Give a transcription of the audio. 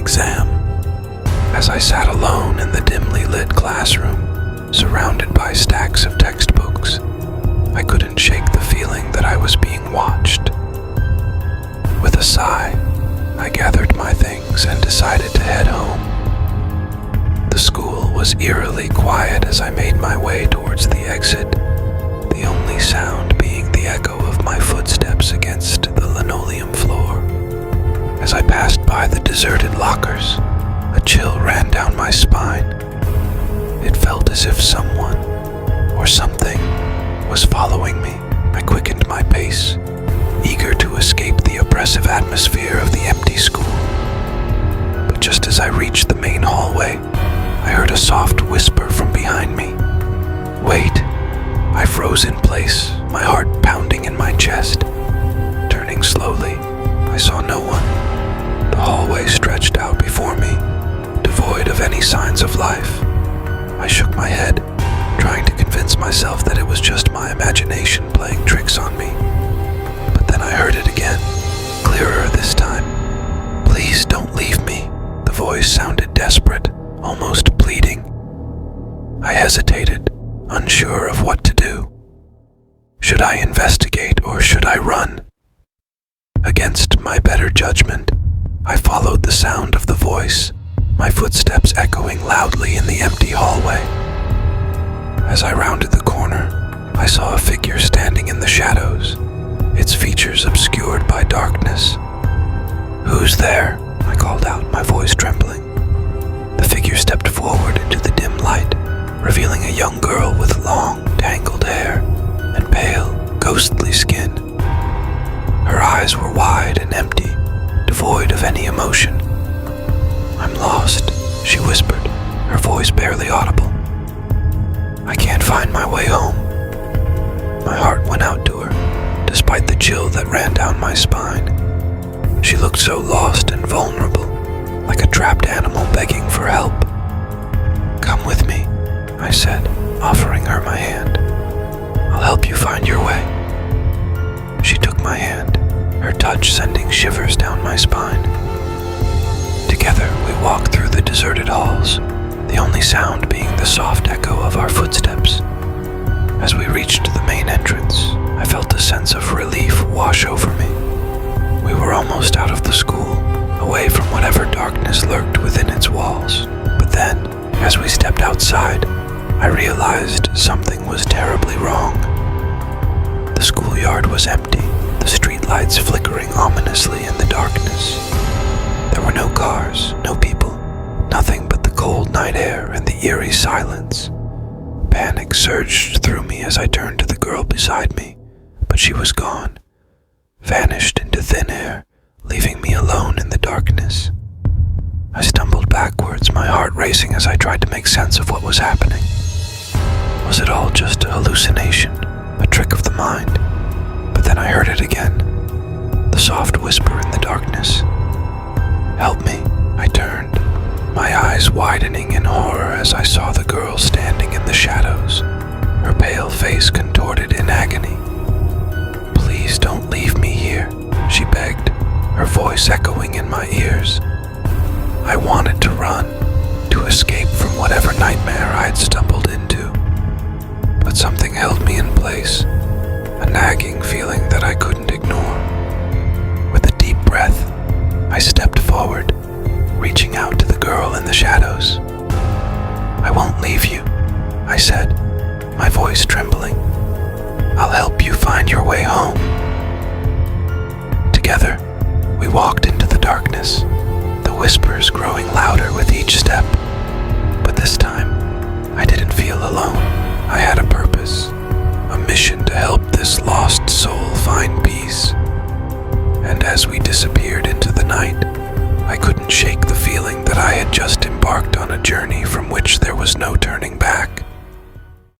exam. As I sat alone in the dimly lit classroom, surrounded by stacks of textbooks, I couldn't shake the feeling that I was being watched. With a sigh, I gathered my things and decided to head home. The school was eerily quiet as I made my way towards the exit, the only sound being the echo of my footsteps against the linoleum floor. As I passed by the deserted lockers, a chill ran down my spine. It felt as if someone, or something, was following me. I quickened my pace, eager to escape the oppressive atmosphere of the empty school. But just as I reached the main hallway, I heard a soft whisper from behind me. "Wait." I froze in place, my heart pounding in my chest. Turning slowly, I saw no one. The hallway stretched out before me, devoid of any signs of life. I shook my head, trying to convince myself that it was just my imagination playing tricks on me. But then I heard it again, clearer this time. "Please don't leave me." The voice sounded desperate, almost pleading. I hesitated, unsure of what to do. Should I investigate or should I run? Against my better judgment, I followed the sound of the voice, my footsteps echoing loudly in the empty hallway. As I rounded the corner, I saw a figure standing in the shadows, its features obscured by darkness. "Who's there?" I called out, my voice trembling. The figure stepped forward into the dim light, revealing a young girl with long, tangled hair and pale, ghostly skin. Her eyes were wide and empty, devoid of any emotion. "I'm lost," she whispered, her voice barely audible. "I can't find my way home." My heart went out to her, despite the chill that ran down my spine. She looked so lost and vulnerable, like a trapped animal begging for help. "Come with me," I said, offering her my hand. "I'll help you find your way." She took my hand, her touch sending shivers down my spine. Together we walked through the deserted halls, the only sound being the soft echo of our footsteps. As we reached the main entrance, I felt a sense of relief wash over me. We were almost out of the school, away from whatever darkness lurked within its walls. But then, as we stepped outside, I realized something was terribly wrong. The schoolyard was empty, the streetlights flickering ominously in the darkness. There were no cars, no people, nothing but the cold night air and the eerie silence. Panic surged through me as I turned to the girl beside me, but she was gone, vanished into thin air, leaving me alone in the darkness. I stumbled backwards, my heart racing as I tried to make sense of what was happening. Was it all just a hallucination, a trick of the mind? But then I heard it again, the soft whisper in the darkness. "Help me." I turned, my eyes widening in horror as I saw the girl standing in the shadows, her pale face contorted in agony. "Please don't leave me here," she begged, her voice echoing in my ears. I wanted to run, to escape from whatever nightmare I had stumbled into. But something held me in place, a nagging feeling that I couldn't ignore. With a deep breath, I stepped forward, reaching out to the girl in the shadows. "I won't leave you," I said, my voice trembling. "I'll help you find your way home." Together, we walked into the darkness, the whispers growing louder with each step. But this time, I didn't feel alone. I had a purpose, a mission to help this lost soul find peace. And as we disappeared into the night, I couldn't shake the feeling that I had just embarked on a journey from which there was no turning.